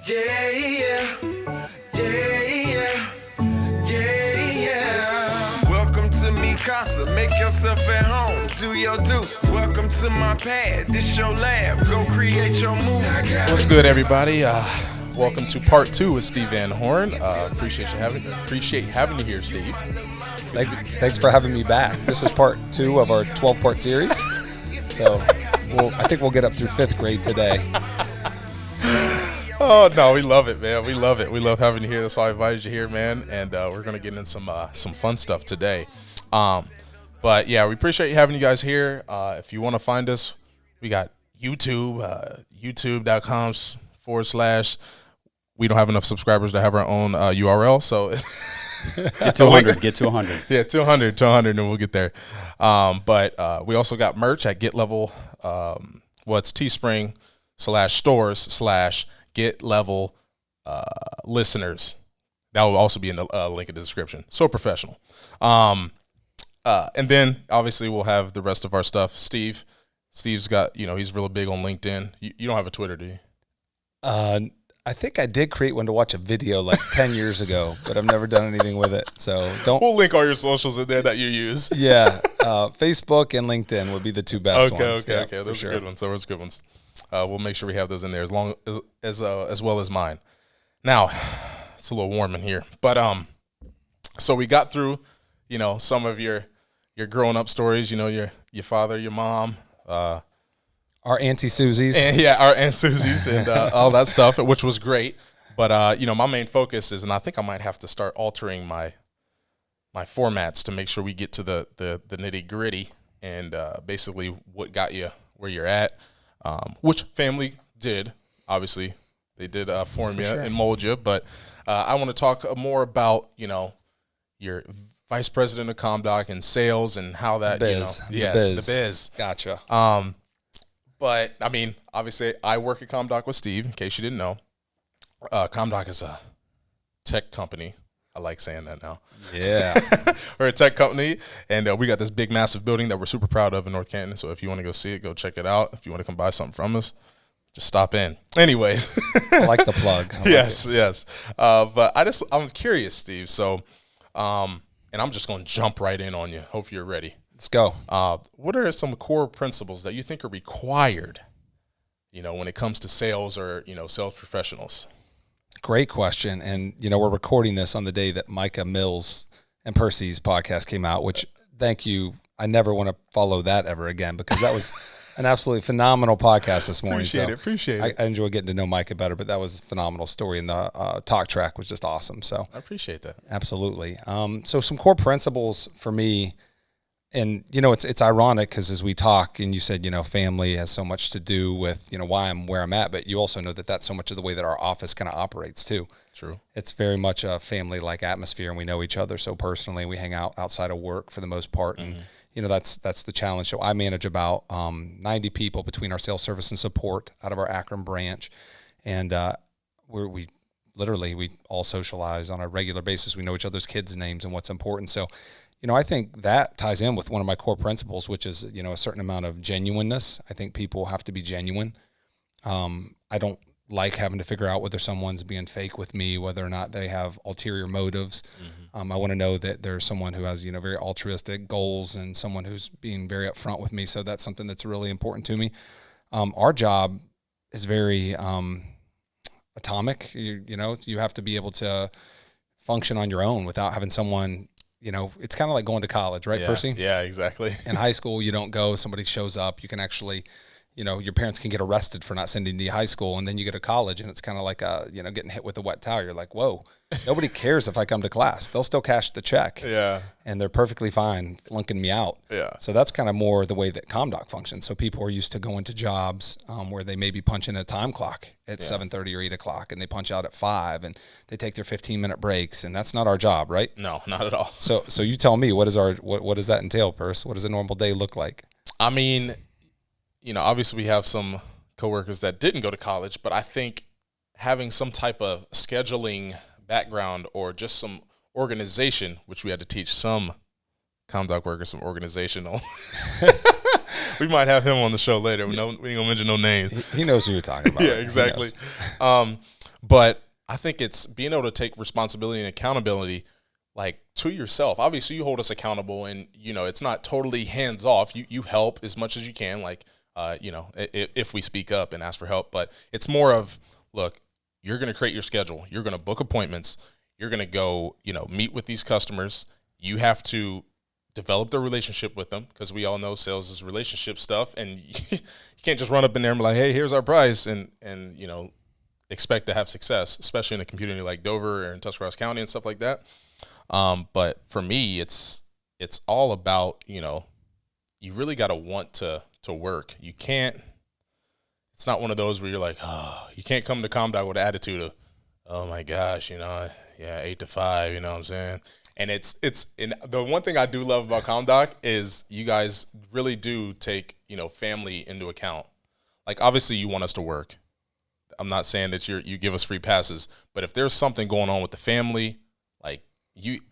Yeah, yeah, yeah, yeah, yeah, yeah. Welcome to me casa, make yourself at home, do your do. Welcome to my pad, this your lab, go create your move. What's good, everybody? Welcome to part 2 with Steve VanHorn. Appreciate having you here, Steve. Thanks for having me back. This is part 2 of our 12-part series. So I think we'll get up through 5th grade today. Oh, no, we love it, man. We love it. We love having you here. That's why I invited you here, man. And we're going to get in some fun stuff today. But, yeah, we appreciate having you guys here. If you want to find us, we got YouTube, youtube.com/ we don't have enough subscribers to have our own URL, so get to 100. Get to 100. Yeah, 200, and we'll get there. But we also got merch at Get Level. What's Teespring/stores/Get Level listeners. That will also be in the link in the description. So professional. And then obviously we'll have the rest of our stuff. Steve's got, he's really big on LinkedIn. You don't have a Twitter, do you? I think I did create one to watch a video like 10 years ago, but I've never done anything with it. So We'll link all your socials in there that you use. Yeah, Facebook and LinkedIn would be the two best ones. Okay. Those are good ones. Those are good ones. We'll make sure we have those in there as well as mine. Now, it's a little warm in here, but so we got through, some of your growing up stories. Your father, your mom. Our Auntie Susie's. Our Aunt Susie's and all that stuff, which was great. But, my main focus is, and I think I might have to start altering my formats to make sure we get to the nitty gritty and basically what got you where you're at, which family did. Obviously, they did form you and mold you. But I want to talk more about, your vice president of ComDoc and sales and how that, the biz. Gotcha. But, obviously, I work at ComDoc with Steve, in case you didn't know. ComDoc is a tech company. I like saying that now. Yeah. We're a tech company, and we got this big, massive building that we're super proud of in North Canton. So if you want to go see it, go check it out. If you want to come buy something from us, just stop in. Anyway. I like the plug. Yes. But I'm curious, Steve. So, and I'm just going to jump right in on you. Hope you're ready. Let's go. What are some core principles that you think are required, when it comes to sales or, sales professionals? Great question. And, we're recording this on the day that Micah Mills and Perci's podcast came out, which, thank you. I never want to follow that ever again because that was an absolutely phenomenal podcast this morning. Appreciate it. I enjoy getting to know Micah better, but that was a phenomenal story. And the talk track was just awesome. So I appreciate that. Absolutely. So some core principles for me. And, it's ironic because as we talk and you said, family has so much to do with, why I'm where I'm at, but you also know that that's so much of the way that our office kind of operates too. True. It's very much a family-like atmosphere and we know each other so personally. We hang out outside of work for the most part. Mm-hmm. And, that's the challenge. So I manage about 90 people between our sales service and support out of our Akron branch. And we all socialize on a regular basis. We know each other's kids' names and what's important. So, I think that ties in with one of my core principles, which is, a certain amount of genuineness. I think people have to be genuine. I don't like having to figure out whether someone's being fake with me, whether or not they have ulterior motives. Mm-hmm. I want to know that there's someone who has, very altruistic goals and someone who's being very upfront with me. So that's something that's really important to me. Our job is very atomic. You have to be able to function on your own without having someone. It's kind of like going to college, right, Perci? Yeah, exactly. In high school, you don't go, somebody shows up, you can actually, your parents can get arrested for not sending you to high school, and then you go to college, and it's kind of like, getting hit with a wet towel. You're like, whoa, nobody cares if I come to class. They'll still cash the check. Yeah. And they're perfectly fine flunking me out. Yeah. So that's kind of more the way that ComDoc functions. So people are used to going to jobs where they maybe punch in a time clock at 7:30 or 8 o'clock, and they punch out at 5, and they take their 15-minute breaks, and that's not our job, right? No, not at all. So you tell me, what does that entail, Perce? What does a normal day look like? Obviously we have some coworkers that didn't go to college, but I think having some type of scheduling background or just some organization, which we had to teach some ComDoc workers some organizational. We might have him on the show later. We ain't gonna mention no names. He knows who you're talking about. Yeah, exactly. But I think it's being able to take responsibility and accountability, like, to yourself. Obviously, you hold us accountable, and, you know, it's not totally hands off. You help as much as you can, like, you know, if we speak up and ask for help. But it's more of, look, you're going to create your schedule. You're going to book appointments. You're going to go, you know, meet with these customers. You have to develop the relationship with them, because we all know sales is relationship stuff, and you can't just run up in there and be like, hey, here's our price, and you know, expect to have success, especially in a community like Dover or in Tuscarawas County and stuff like that. But for me, it's all about, you know, you really got to want to work. You can't, it's not one of those where you're like, oh, you can't come to ComDoc with an attitude of, oh my gosh, you know, yeah, 8 to 5, you know what I'm saying? And it's and the one thing I do love about ComDoc is you guys really do take, you know, family into account. Like, obviously you want us to work. I'm not saying that you give us free passes, but if there's something going on with the family, like,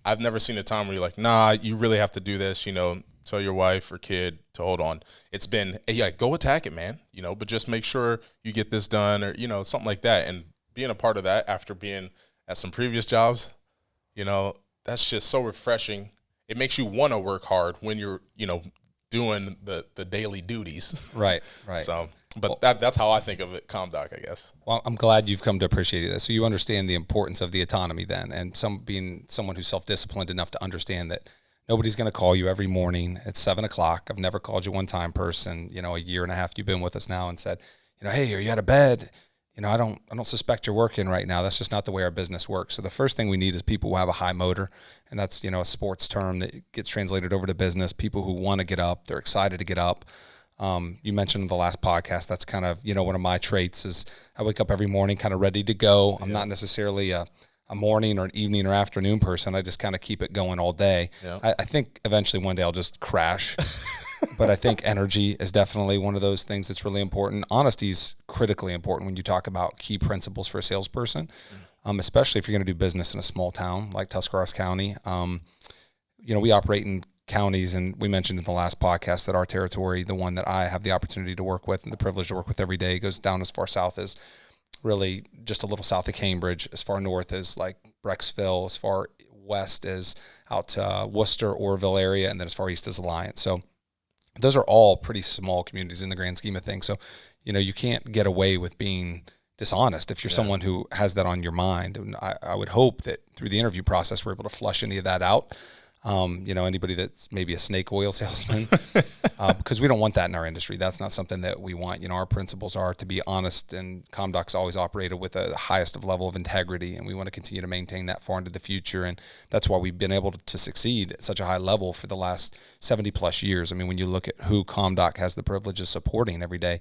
I've never seen a time where you're like, nah, you really have to do this, you know, tell your wife or kid to hold on. It's been, hey, yeah, go attack it, man, you know, but just make sure you get this done, or, you know, something like that. And being a part of that after being at some previous jobs, you know, that's just so refreshing. It makes you want to work hard when you're, you know, doing the daily duties. Right. So, but that's how I think of it, ComDoc, I guess. Well, I'm glad you've come to appreciate this. So you understand the importance of the autonomy then, and being someone who's self-disciplined enough to understand that nobody's going to call you every morning at 7 o'clock. I've never called you one time, person, you know, a year and a half you've been with us now, and said, you know, hey, are you out of bed? You know, I don't suspect you're working right now. That's just not the way our business works. So the first thing we need is people who have a high motor, and that's, you know, a sports term that gets translated over to business. People who want to get up, they're excited to get up. You mentioned in the last podcast, that's kind of, you know, one of my traits is I wake up every morning kind of ready to go. I'm not necessarily a morning or an evening or afternoon person. I just kind of keep it going all day. Yeah. I think eventually one day I'll just crash. But I think energy is definitely one of those things that's really important. Honesty is critically important when you talk about key principles for a salesperson, especially if you're going to do business in a small town like Tuscarawas County. You know, we operate in counties, and we mentioned in the last podcast that our territory, the one that I have the opportunity to work with and the privilege to work with every day, goes down as far south as really just a little south of Cambridge, as far north as like Brecksville, as far west as out to Worcester, Orville area, and then as far east as Alliance. So those are all pretty small communities in the grand scheme of things. So, you know, you can't get away with being dishonest if you're someone who has that on your mind. And I would hope that through the interview process, we're able to flush any of that out. You know, anybody that's maybe a snake oil salesman, because we don't want that in our industry. That's not something that we want. You know, our principles are to be honest, and ComDoc's always operated with the highest of level of integrity, and we want to continue to maintain that far into the future. And that's why we've been able to succeed at such a high level for the last 70 plus years. I mean, when you look at who ComDoc has the privilege of supporting every day,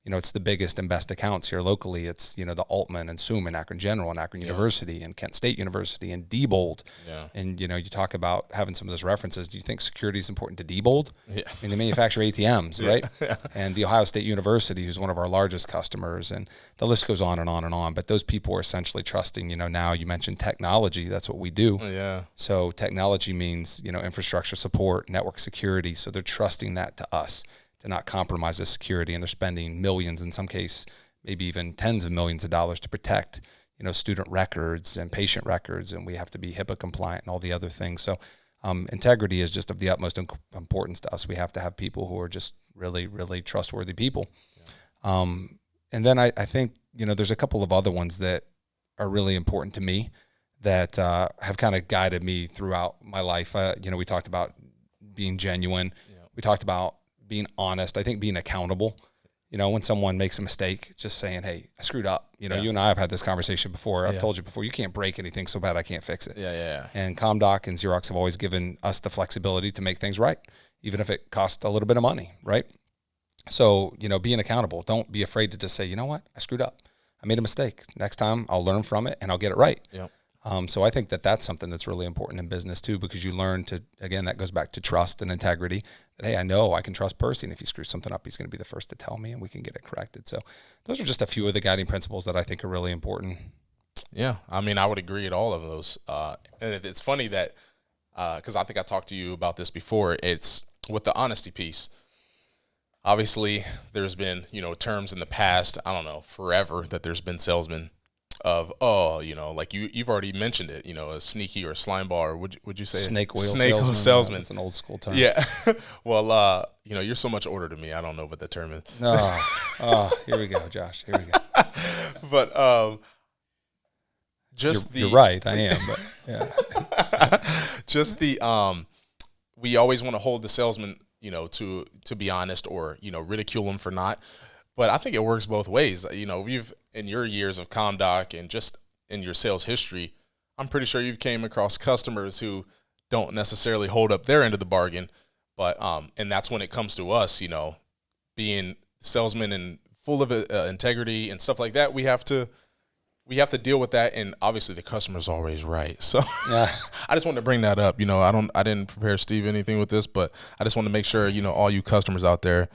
you know, it's the biggest and best accounts here locally. It's, you know, the Altman and Suman, Akron General and Akron University and Kent State University and Diebold. Yeah. And, you know, you talk about having some of those references. Do you think security is important to Diebold? Yeah. I mean, they manufacture ATMs, right? Yeah. And the Ohio State University, who's one of our largest customers, and the list goes on and on and on. But those people are essentially trusting, you know, now you mentioned technology. That's what we do. Yeah. So technology means, you know, infrastructure support, network security. So they're trusting that to us, to not compromise the security, and they're spending millions, in some case, maybe even tens of millions of dollars to protect, you know, student records and patient records, and we have to be HIPAA compliant and all the other things. So integrity is just of the utmost importance to us. We have to have people who are just really, really trustworthy people. Yeah. And then I think, you know, there's a couple of other ones that are really important to me that have kind of guided me throughout my life. You know, we talked about being genuine. Yeah. We talked about being honest. I think being accountable, you know, when someone makes a mistake, just saying, hey, I screwed up. You know, you and I have had this conversation before. I've told you before, you can't break anything so bad I can't fix it. Yeah. And ComDoc and Xerox have always given us the flexibility to make things right, even if it costs a little bit of money, right? So, you know, being accountable. Don't be afraid to just say, you know what, I screwed up. I made a mistake. Next time I'll learn from it and I'll get it right. Yep. So I think that that's something that's really important in business too, because you learn to, again, that goes back to trust and integrity, that, hey, I know I can trust Perci, and if he screws something up, he's going to be the first to tell me and we can get it corrected. So those are just a few of the guiding principles that I think are really important. Yeah. I mean, I would agree at all of those. And it's funny that, cause I think I talked to you about this before, it's with the honesty piece. Obviously there's been, you know, terms in the past, I don't know, forever, that there's been salesmen of, like you've already mentioned it, a sneaky or slime ball, or would you say snake oil salesman? It's an old school term. Yeah. Well, you're so much older than me. I don't know what the term is. Oh, here we go, Josh. Here we go. But you're right. I am, but yeah. Just we always want to hold the salesman, to be honest, or ridicule them for not. But I think it works both ways. We've, in your years of ComDoc and just in your sales history, I'm pretty sure you've came across customers who don't necessarily hold up their end of the bargain. But and that's when it comes to us, being salesmen and full of integrity and stuff like that. We have to deal with that, and obviously the customer's always right. So yeah. I just wanted to bring that up. I didn't prepare Steve anything with this, but I just want to make sure all you customers out there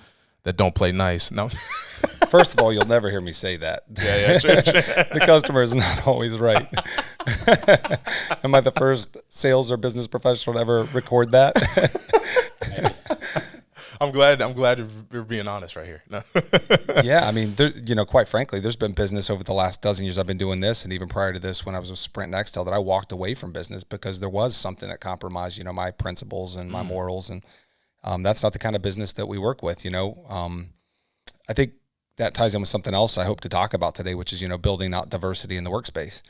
that don't play nice. No. First of all, you'll never hear me say that. Yeah, true. The customer is not always right. Am I the first sales or business professional to ever record that? I'm glad you're being honest right here. No. Yeah, I mean, quite frankly, there's been business over the last dozen years I've been doing this, and even prior to this, when I was with Sprint and Nextel, that I walked away from business because there was something that compromised, my principles and my morals, and that's not the kind of business that we work with. I think that ties in with something else I hope to talk about today, which is building out diversity in the workspace.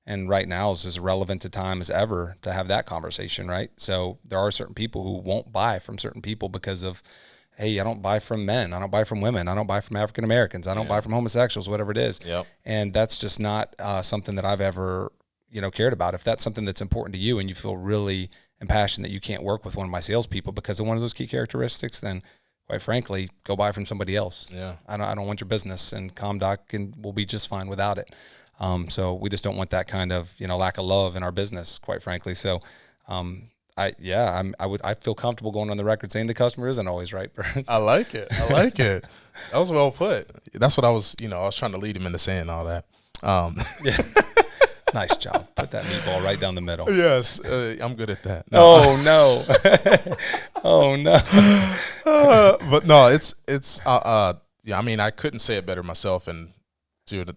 And right now is as relevant a time as ever to have that conversation, right? So there are certain people who won't buy from certain people because of, hey, I don't buy from men, I don't buy from women, I don't buy from African Americans, I don't buy from homosexuals, whatever it is. Yep. And that's just not something that I've ever, cared about. If that's something that's important to you and you feel really impassioned that you can't work with one of my salespeople because of one of those key characteristics, then quite frankly, go buy from somebody else. Yeah. I don't want your business, and ComDoc will be just fine without it. So we just don't want that kind of, lack of love in our business, quite frankly. So, I feel comfortable going on the record saying the customer isn't always right. I like it. That was well put. That's what I was trying to lead him into saying all that. Yeah. Nice job. Put that meatball right down the middle. Yes. I'm good at that. No. Oh no. Oh no. But no, it's I mean, I couldn't say it better myself. And dude,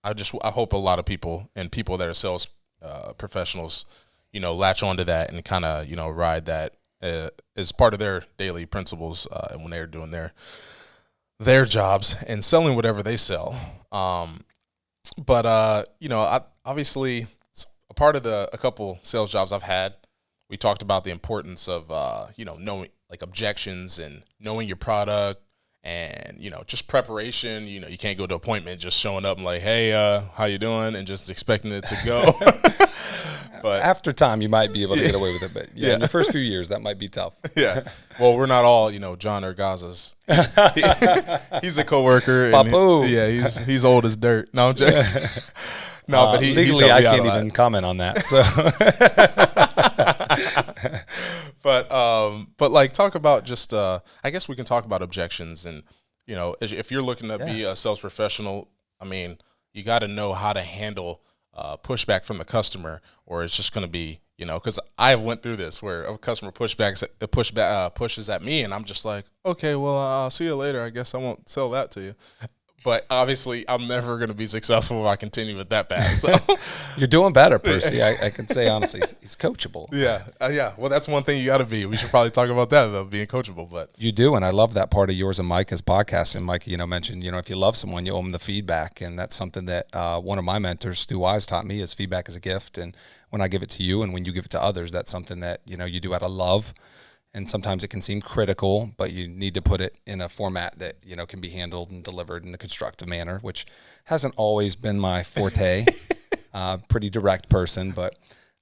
I hope a lot of people and people that are sales professionals, latch onto that and kind of, ride that as part of their daily principles and when they're doing their jobs and selling whatever they sell. But obviously a part of a couple sales jobs I've had, we talked about the importance of, knowing like objections and knowing your product. And, just preparation, you can't go to appointment just showing up and like, hey, how you doing? And just expecting it to go. But after time, you might be able to get away with it. But in the first few years, that might be tough. Yeah. Well, we're not all, John Ergaza's. He's a coworker. Papu. He's old as dirt. No, I'm joking. No, but legally, I can't even comment on that. So. But like talk about just I guess we can talk about objections, and if you're looking to be a sales professional, I mean, you got to know how to handle pushback from the customer, or it's just going to be because I went through this where a customer pushes at me, and I'm just like, okay, well, I'll see you later. I guess I won't sell that to you. But obviously, I'm never going to be successful if I continue with that path. So you're doing better, Perci. I can say honestly, he's coachable. Yeah. Well, that's one thing you got to be. We should probably talk about that, though, being coachable. But you do, and I love that part of yours and Micah's podcast. And Micah, mentioned, if you love someone, you owe them the feedback, and that's something that one of my mentors, Stu Wise, taught me: is feedback is a gift. And when I give it to you, and when you give it to others, that's something that you do out of love. And sometimes it can seem critical, but you need to put it in a format that, can be handled and delivered in a constructive manner, which hasn't always been my forte. Pretty direct person, but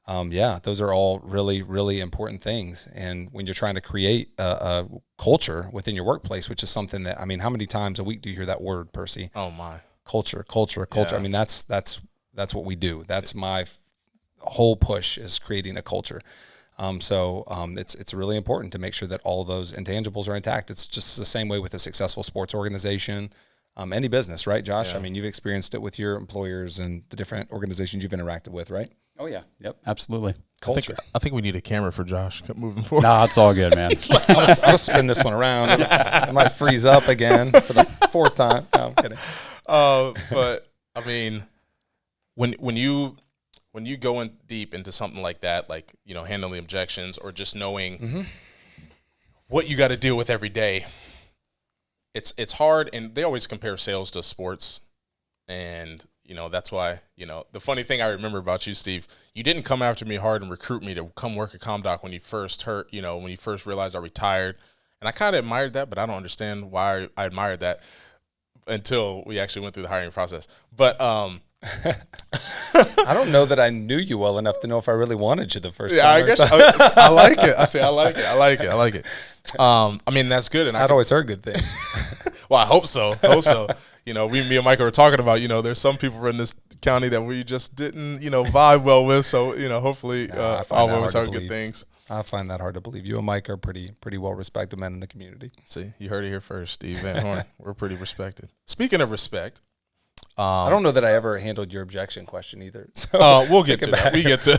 those are all really, really important things. And when you're trying to create a culture within your workplace, which is something that, how many times a week do you hear that word, Perci? Oh my. Culture. Yeah. That's what we do. That's my whole push, is creating a culture. It's really important to make sure that all those intangibles are intact. It's just the same way with a successful sports organization, any business, right, Josh? Yeah. You've experienced it with your employers and the different organizations you've interacted with, right? Oh yeah, yep, absolutely. Culture. I think we need a camera for Josh moving forward. No, it's all good, man. I'll spin this one around. I might freeze up again for the fourth time. No, I'm kidding. But I mean, when you go in deep into something like that, like, you know, handling objections or just knowing what you got to deal with every day, it's hard. And they always compare sales to sports, and you know, that's why, you know, the funny thing I remember about you, Steve, you didn't come after me hard and recruit me to come work at ComDoc when you first when you first realized I retired. And I kind of admired that, but I don't understand why I admired that until we actually went through the hiring process. But I don't know that I knew you well enough to know if I really wanted you the first time. I guess I like it. I like it. I mean, that's good. And I'd always heard good things. Well, I hope so. You know, me and Michael were talking about, you know, there's some people in this county that we just didn't, you know, vibe well with. So, you know, hopefully I'll always heard good things. I find that hard to believe. You and Mike are pretty well-respected men in the community. See, you heard it here first, Steve VanHorn. We're pretty respected. Speaking of respect. I don't know that I ever handled your objection question either. So we'll get to that.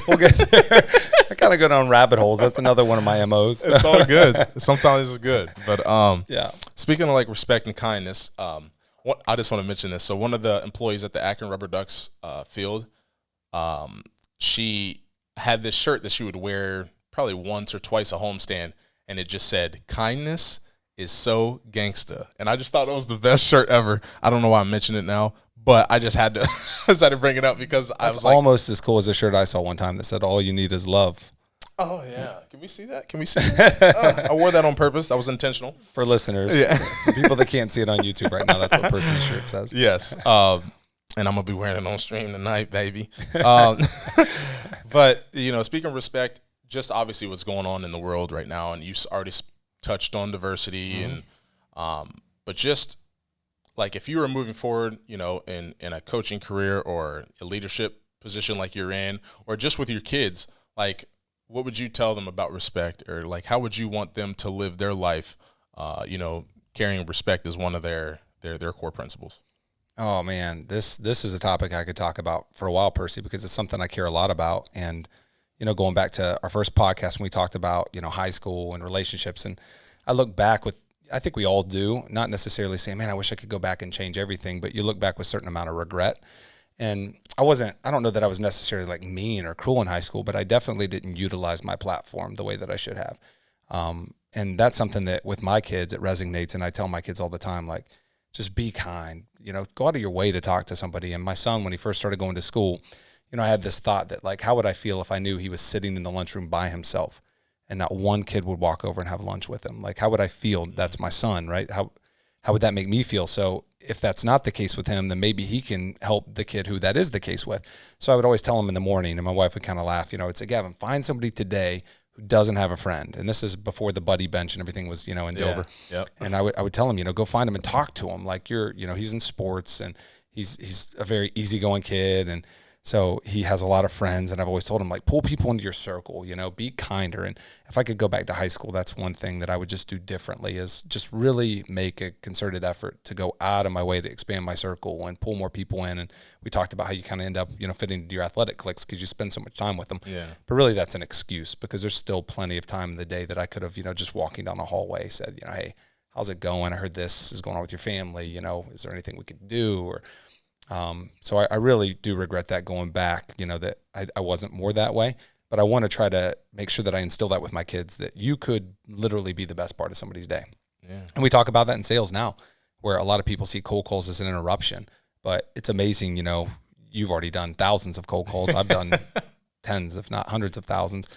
We'll get there. I kind of go down rabbit holes. That's another one of my MOs. It's all good. Sometimes it's good. But yeah. Speaking of like respect and kindness, I just want to mention this. So one of the employees at the Akron Rubber Ducks field, she had this shirt that she would wear probably once or twice a homestand, and it just said, "Kindness is so gangsta." And I just thought it was the best shirt ever. I don't know why I'm mentioning it now, but I just had to bring it up because I was like, almost as cool as a shirt I saw one time that said, "All you need is love." Oh yeah, can we see that? I wore that on purpose. That was intentional for listeners. Yeah, for people that can't see it on YouTube right now, that's what Perci's shirt says. Yes, and I'm gonna be wearing it on stream tonight, baby. But you know, speaking of respect, just obviously what's going on in the world right now, and you already touched on diversity, and but just like if you were moving forward, you know, in a coaching career or a leadership position like you're in, or just with your kids, like what would you tell them about respect, or like how would you want them to live their life? You know, carrying respect is one of their core principles. Oh man, this is a topic I could talk about for a while, Perci, because it's something I care a lot about. And you know, going back to our first podcast when we talked about, you know, high school and relationships, and I look back with, I think we all do, not necessarily saying, man, I wish I could go back and change everything, but you look back with a certain amount of regret. And I don't know that I was necessarily like mean or cruel in high school, but I definitely didn't utilize my platform the way that I should have. And that's something that with my kids, it resonates. And I tell my kids all the time, like, just be kind, you know, go out of your way to talk to somebody. And my son, when he first started going to school, you know, I had this thought that like, how would I feel if I knew he was sitting in the lunchroom by himself and not one kid would walk over and have lunch with him? Like, how would I feel? That's my son, right? How would that make me feel? So if that's not the case with him, then maybe he can help the kid who that is the case with. So I would always tell him in the morning, and my wife would kind of laugh, you know, I'd say, Gavin, find somebody today who doesn't have a friend. And this is before the buddy bench and everything was, you know, in Dover. Yep. And I would tell him, you know, go find him and talk to him. Like you know, he's in sports and he's a very easygoing kid. And so he has a lot of friends, and I've always told him, like, pull people into your circle, you know, be kinder. And if I could go back to high school, that's one thing that I would just do differently, is just really make a concerted effort to go out of my way to expand my circle and pull more people in. And we talked about how you kind of end up, you know, fitting into your athletic cliques because you spend so much time with them. Yeah. But really that's an excuse, because there's still plenty of time in the day that I could have, you know, just walking down the hallway said, you know, hey, how's it going? I heard this is going on with your family. You know, is there anything we could do? Or so I really do regret that, going back, you know, that I wasn't more that way, but I want to try to make sure that I instill that with my kids, that you could literally be the best part of somebody's day. Yeah. And we talk about that in sales now, where a lot of people see cold calls as an interruption, but it's amazing. You know, you've already done thousands of cold calls. I've done tens, if not hundreds of thousands.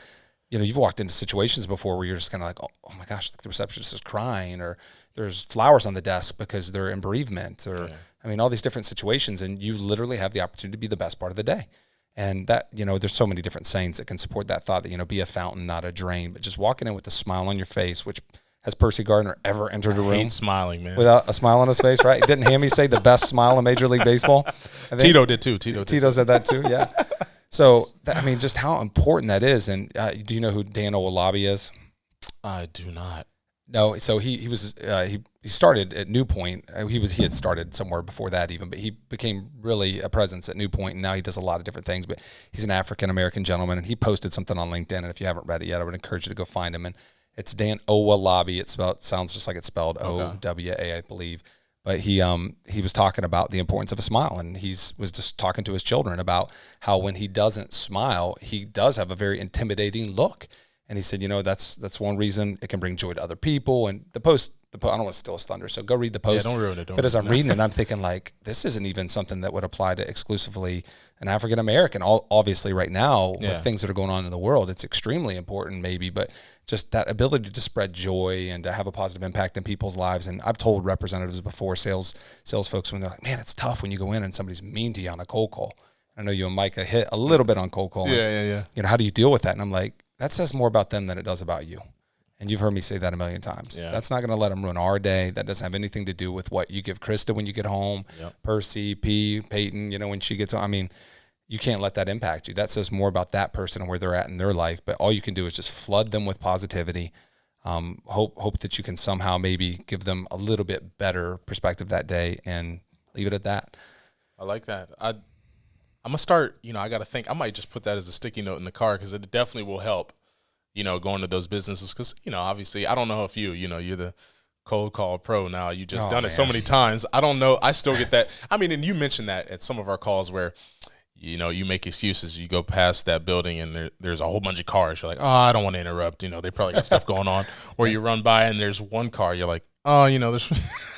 You know, you've walked into situations before where you're just kind of like, oh my gosh, the receptionist is crying, or there's flowers on the desk because they're in bereavement, or I mean, all these different situations, and you literally have the opportunity to be the best part of the day. And that, you know, there's so many different sayings that can support that thought, that, you know, be a fountain, not a drain, but just walking in with a smile on your face, which has Perci Gardner ever entered a room? I hate smiling, man. Without a smile on his face, right? Didn't Hammy say the best smile in Major League Baseball? Tito did too. Tito said that too, yeah. So, I mean, just how important that is. And do you know who Dan Owolabi is? I do not. No, so he started at New Point. He had started somewhere before that even, but he became really a presence at New Point, and now he does a lot of different things. But he's an African-American gentleman, and he posted something on LinkedIn, and if you haven't read it yet, I would encourage you to go find him. And it's Dan Owolabi. Sounds just like it's spelled O-W-A, I believe. but he was talking about the importance of a smile, and was just talking to his children about how when he doesn't smile, he does have a very intimidating look. And he said, that's one reason it can bring joy to other people. And the post, I don't want to steal his thunder, so go read the post. Yeah, don't ruin it. But as I'm reading it, I'm thinking like, this isn't even something that would apply to exclusively an African American. Obviously, right now with things that are going on in the world, it's extremely important, maybe. But just that ability to spread joy and to have a positive impact in people's lives. And I've told representatives before, sales folks, when they're like, man, it's tough when you go in and somebody's mean to you on a cold call. I know you and Micah hit a little bit on cold calling. Yeah. How do you deal with that? And I'm like, that says more about them than it does about you. And you've heard me say that a million times. Yeah. That's not going to let them ruin our day. That doesn't have anything to do with what you give Krista when you get home, Perci, P, Peyton, when she gets home. I mean, you can't let that impact you. That says more about that person and where they're at in their life. But all you can do is just flood them with positivity. Hope that you can somehow maybe give them a little bit better perspective that day and leave it at that. I like that. I'm going to start, I got to think. I might just put that as a sticky note in the car because it definitely will help, going to those businesses. Because, obviously, I don't know if you're the cold call pro now. You just done it so many times. I don't know. I still get that. I mean, and you mentioned that at some of our calls where, you make excuses. You go past that building and there's a whole bunch of cars. You're like, oh, I don't want to interrupt. They probably got stuff going on. Or you run by and there's one car. You're like, oh, there's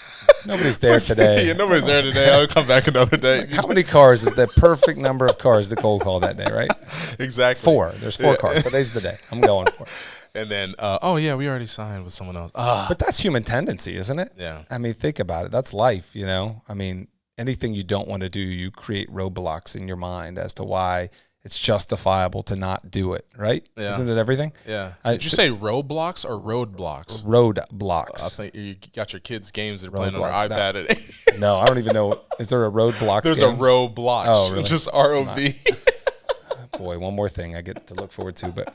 nobody's there today. Yeah, nobody's there today. I'll come back another day. Like, how many cars is the perfect number of cars to cold call that day, right? Exactly. 4. There's 4 cars. Today's the day. I'm going for it. And then, we already signed with someone else. But that's human tendency, isn't it? Yeah. I mean, think about it. That's life, I mean, anything you don't want to do, you create roadblocks in your mind as to why it's justifiable to not do it, right? Yeah. Isn't it everything? Yeah. Did you say roadblocks or roadblocks? Roadblocks. I think you got your kids' games they're playing on their iPad. No, I don't even know. Is there a roadblocks There's game? a Roblox. Oh, really? Just ROV. Boy, one more thing I get to look forward to. But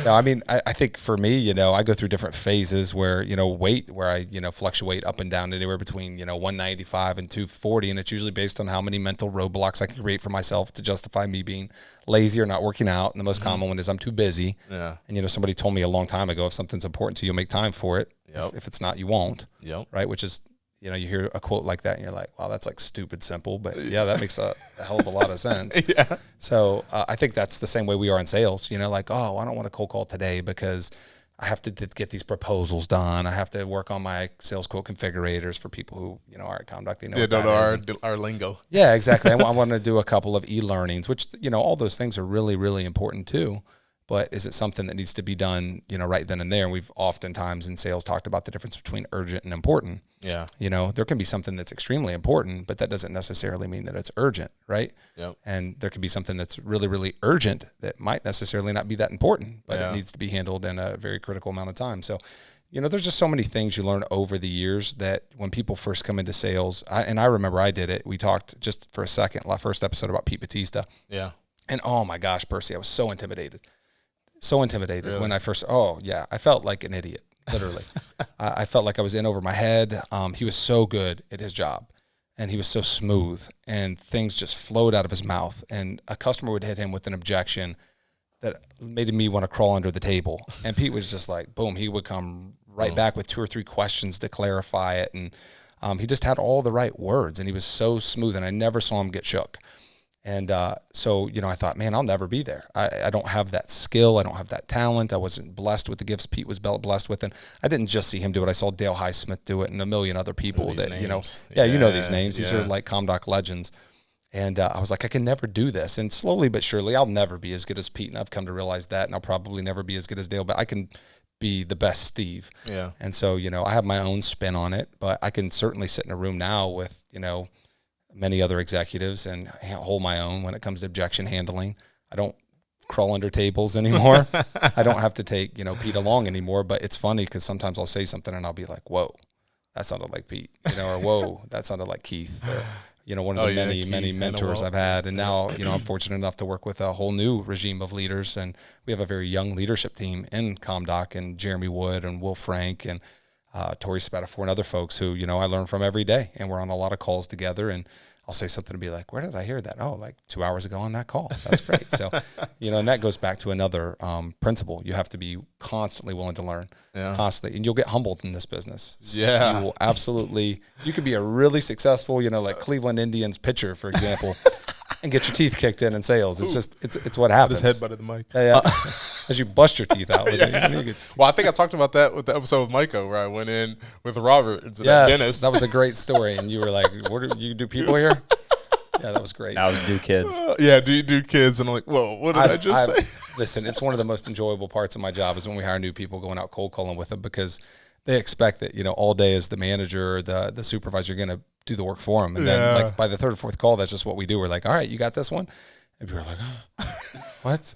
no, I mean, I think for me, I go through different phases where, weight, where I, fluctuate up and down anywhere between, 195 and 240. And it's usually based on how many mental roadblocks I can create for myself to justify me being lazy or not working out. And the most common one is I'm too busy. Yeah. And, somebody told me a long time ago, if something's important to you, you'll make time for it. Yep. If it's not, you won't. Yep. Right. Which is, you hear a quote like that and you're like, wow, that's like stupid simple, but yeah, that makes a hell of a lot of sense. Yeah. So I think that's the same way we are in sales, like, oh, I don't want to cold call today because I have to get these proposals done. I have to work on my sales quote configurators for people who, are at Conduct. They know what that is. Our lingo. Yeah, exactly. I want to do a couple of e-learnings, which, all those things are really, really important too. But is it something that needs to be done, right then and there? And we've oftentimes in sales talked about the difference between urgent and important. Yeah. There can be something that's extremely important, but that doesn't necessarily mean that it's urgent, right? Yep. And there could be something that's really, really urgent that might necessarily not be that important, but it needs to be handled in a very critical amount of time. So, there's just so many things you learn over the years that when people first come into sales, I remember I did it. We talked just for a second, first episode about Pete Batista. Yeah. And oh my gosh, Percy, I was so intimidated. Really? When I first, I felt like an idiot, literally. I felt like I was in over my head. He was so good at his job and he was so smooth and things just flowed out of his mouth. And a customer would hit him with an objection that made me want to crawl under the table. And Pete was just like, boom, he would come right back with 2 or 3 questions to clarify it. And he just had all the right words and he was so smooth and I never saw him get shook. And so, I thought, man, I'll never be there. I don't have that skill. I don't have that talent. I wasn't blessed with the gifts Pete was blessed with. And I didn't just see him do it. I saw Dale Highsmith do it and a million other people that, names. you know these names. These are like ComDoc legends. And I was like, I can never do this. And slowly but surely, I'll never be as good as Pete. And I've come to realize that. And I'll probably never be as good as Dale, but I can be the best Steve. Yeah. And so, I have my own spin on it, but I can certainly sit in a room now with, many other executives and hold my own when it comes to objection handling. I don't crawl under tables anymore. I don't have to take, Pete along anymore, but it's funny because sometimes I'll say something and I'll be like, whoa, that sounded like Pete, or whoa, that sounded like Keith, or, one of the many mentors I've had. And now, I'm fortunate enough to work with a whole new regime of leaders. And we have a very young leadership team in ComDoc and Jeremy Wood and Will Frank and Tori Spatafor and other folks who, I learn from every day, and we're on a lot of calls together. And I'll say something to be like, where did I hear that? Oh, like 2 hours ago on that call. That's great. So, and that goes back to another principle. You have to be constantly willing to learn, constantly, and you'll get humbled in this business. Yeah. You will absolutely, you could be a really successful, like Cleveland Indians pitcher, for example, and get your teeth kicked in sales. It's just, it's what happens. His head butted the mic. Yeah. As you bust your teeth out with it. Well, I think I talked about that with the episode with Micah where I went in with Robert into that dentist. That was a great story. And you were like, what do you do people here? Yeah, that was great. That was do kids. Do kids. And I'm like, whoa, what did I just say? Listen, it's one of the most enjoyable parts of my job is when we hire new people going out cold calling with them because they expect that, all day as the manager or the supervisor, you're going to do the work for them. And then like by the third or fourth call, that's just what we do. We're like, all right, you got this one? And people are like, what?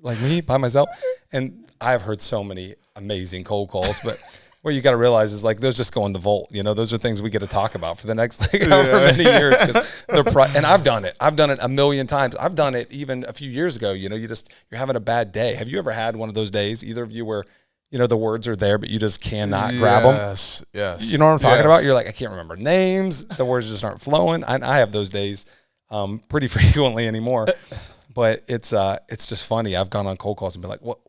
Like me by myself? And I've heard so many amazing cold calls, but what you got to realize is like those just go in the vault. Those are things we get to talk about for the next however many years. And I've done it. I've done it a million times. I've done it even a few years ago. You're having a bad day. Have you ever had one of those days, either of you, where the words are there, but you just cannot grab them? Yes. You know what I'm talking about? You're like, I can't remember names. The words just aren't flowing. I have those days pretty frequently anymore. But it's just funny. I've gone on cold calls and been like, what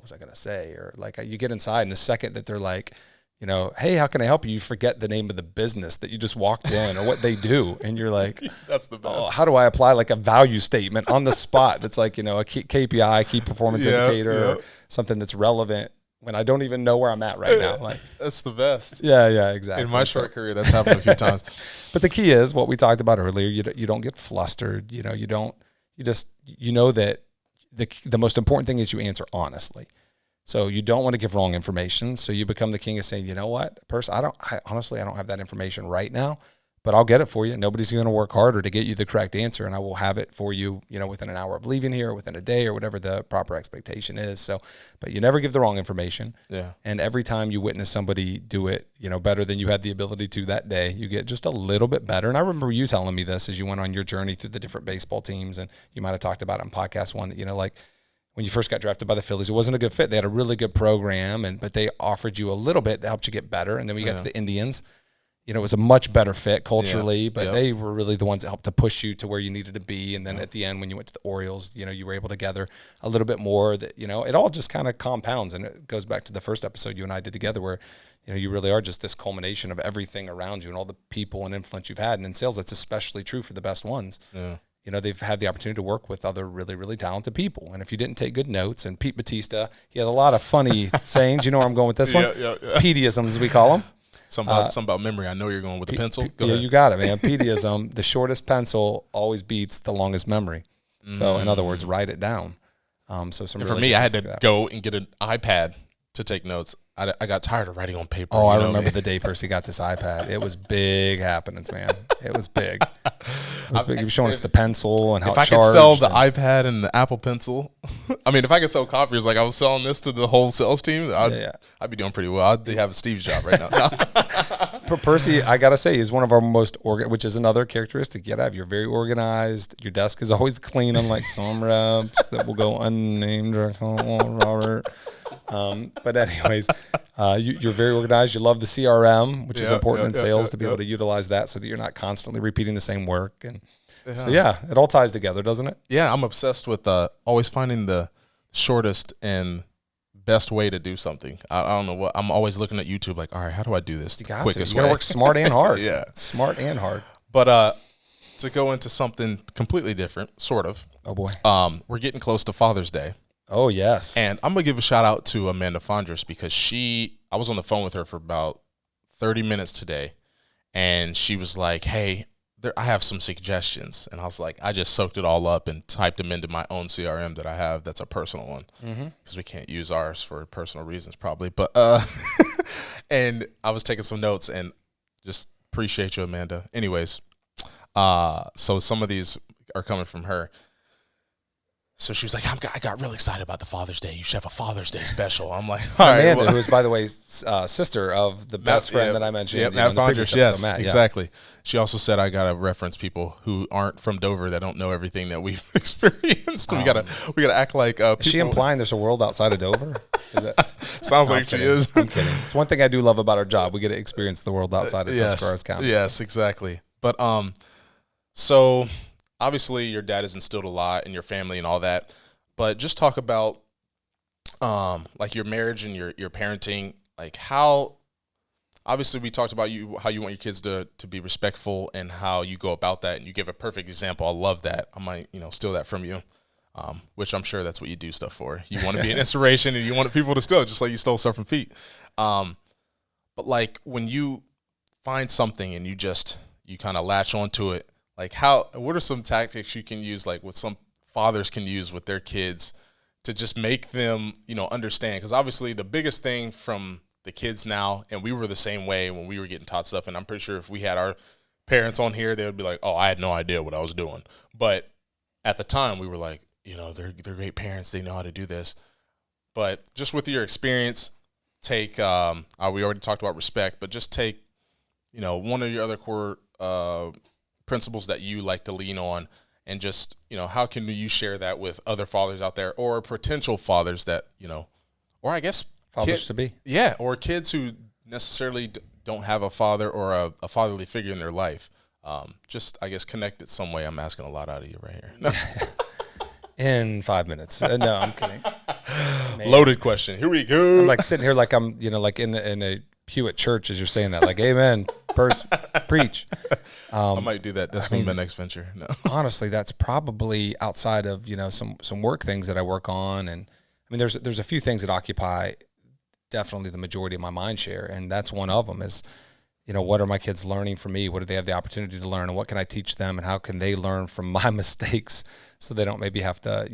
was I going to say? Or like you get inside and the second that they're like, hey, how can I help you? You forget the name of the business that you just walked in or what they do. And you're like, that's the best. Oh, how do I apply like a value statement on the spot? That's like, a KPI, key performance indicator, or something that's relevant when I don't even know where I'm at right now. Like that's the best. Yeah, exactly. In my short career, that's happened a few times. But the key is what we talked about earlier. You don't get flustered. You don't. You just that the most important thing is you answer honestly. So you don't want to give wrong information. So you become the king of saying, you know what, I honestly don't have that information right now, but I'll get it for you. Nobody's going to work harder to get you the correct answer, and I will have it for you, within an hour of leaving here, or within a day, or whatever the proper expectation is. So, but you never give the wrong information. Yeah. And every time you witness somebody do it, better than you had the ability to that day, you get just a little bit better. And I remember you telling me this as you went on your journey through the different baseball teams, and you might have talked about it in podcast one that, like when you first got drafted by the Phillies, it wasn't a good fit. They had a really good program, but they offered you a little bit that helped you get better. And then we got to the Indians. It was a much better fit culturally, but they were really the ones that helped to push you to where you needed to be. And then at the end, when you went to the Orioles, you were able to gather a little bit more that, it all just kind of compounds. And it goes back to the first episode you and I did together where, you really are just this culmination of everything around you and all the people and influence you've had. And in sales, that's especially true for the best ones. Yeah. They've had the opportunity to work with other really, really talented people. And if you didn't take good notes, and Pete Batista, he had a lot of funny sayings. You know where I'm going with this one? Pedisms, we call them. Something about memory. I know you're going with the pencil. Go ahead. You got it, man. Pedism, the shortest pencil always beats the longest memory. So, in other words, write it down. For me, I had to go and get an iPad to take notes. I got tired of writing on paper. Oh, I remember the day Perci got this iPad. It was big happenings, man. It was big. He was showing us the pencil and how it charged. If I could sell the iPad and the Apple Pencil, if I could sell copiers like I was selling this to the whole sales team, I'd be doing pretty well. I'd have Steve's job right now. Perci, I got to say, is one of our most which is another characteristic you have. You're very organized. Your desk is always clean, unlike some reps that will go unnamed or Robert. But anyways, you're very organized. You love the CRM, which is important in sales to be able to utilize that so that you're not constantly repeating the same work. And so, it all ties together, doesn't it? Yeah, I'm obsessed with always finding the shortest and best way to do something. I don't know what. I'm always looking at YouTube like, all right, how do I do this the quickest way? You got to work smart and hard. Smart and hard. But to go into something completely different, sort of. Oh, boy. We're getting close to Father's Day. Oh, yes. And I'm going to give a shout out to Amanda Fondras because I was on the phone with her for about 30 minutes today, and she was like, hey, I have some suggestions. And I was like, I just soaked it all up and typed them into my own CRM that I have that's a personal one because we can't use ours for personal reasons probably. But and I was taking some notes and just appreciate you, Amanda. Anyways, so some of these are coming from her. So she was like, I got really excited about the Father's Day. You should have a Father's Day special. I'm like, all right. Amanda, who is, by the way, sister of the best friend that I mentioned. Yeah, Matt Fondras, yes, Matt, exactly. She also said I got to reference people who aren't from Dover that don't know everything that we've experienced. We gotta act like people. Is she implying there's a world outside of Dover? Sounds like she is. I'm kidding. It's one thing I do love about our job. We get to experience the world outside of Tuscarawas County. Yes, exactly. But So obviously your dad has instilled a lot in your family and all that, but just talk about like your marriage and your parenting, like how, obviously we talked about how you want your kids to be respectful and how you go about that, and you give a perfect example. I love that. I might, steal that from you, which I'm sure that's what you do stuff for. You want to be an inspiration and you want people to steal it, just like you stole stuff from Pete. But like when you find something and you kind of latch onto it, like what are some tactics you can use, like what some fathers can use with their kids to just make them, understand? Because obviously the biggest thing from the kids now, and we were the same way when we were getting taught stuff, and I'm pretty sure if we had our parents on here, they would be like, oh, I had no idea what I was doing. But at the time, we were like, they're great parents, they know how to do this. But just with your experience, take, we already talked about respect, but just take, one of your other core principles that you like to lean on, and just, how can you share that with other fathers out there, or potential fathers that, or I guess fathers to be. Yeah, or kids who necessarily don't have a father or a fatherly figure in their life. Just, I guess, connect it some way. I'm asking a lot out of you right here. No. In 5 minutes. No, I'm kidding. Man. Loaded question. Here we go. I'm like sitting here like I'm, like in a pew at church as you're saying that, like, amen, preach. I might do that. That's going to be my next venture. No. Honestly, that's probably outside of, some work things that I work on. And I mean, there's a few things that occupy definitely the majority of my mind share. And that's one of them is, what are my kids learning from me? What do they have the opportunity to learn? And what can I teach them? And how can they learn from my mistakes so they don't maybe have to,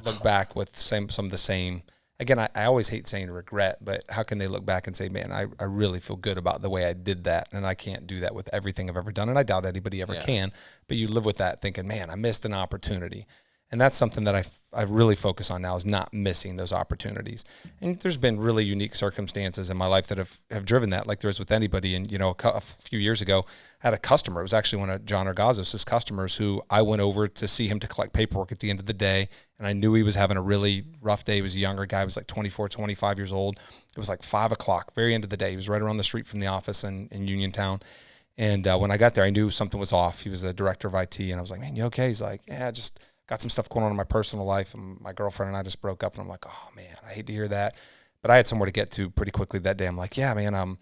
look back with some of the same. Again, I always hate saying regret, but how can they look back and say, man, I really feel good about the way I did that, and I can't do that with everything I've ever done, and I doubt anybody ever can, but you live with that thinking, man, I missed an opportunity. And that's something that I really focus on now, is not missing those opportunities. And there's been really unique circumstances in my life that have driven that, like there is with anybody. And, a few years ago, I had a customer. It was actually one of John Orgazos' customers who I went over to see him to collect paperwork at the end of the day. And I knew he was having a really rough day. He was a younger guy. He was like 24, 25 years old. It was like 5 o'clock, very end of the day. He was right around the street from the office in Uniontown. And when I got there, I knew something was off. He was the director of IT. And I was like, man, you okay? He's like, yeah, just got some stuff going on in my personal life, and my girlfriend and I just broke up. And I'm like, oh man, I hate to hear that. But I had somewhere to get to pretty quickly that day. I'm like, yeah, man,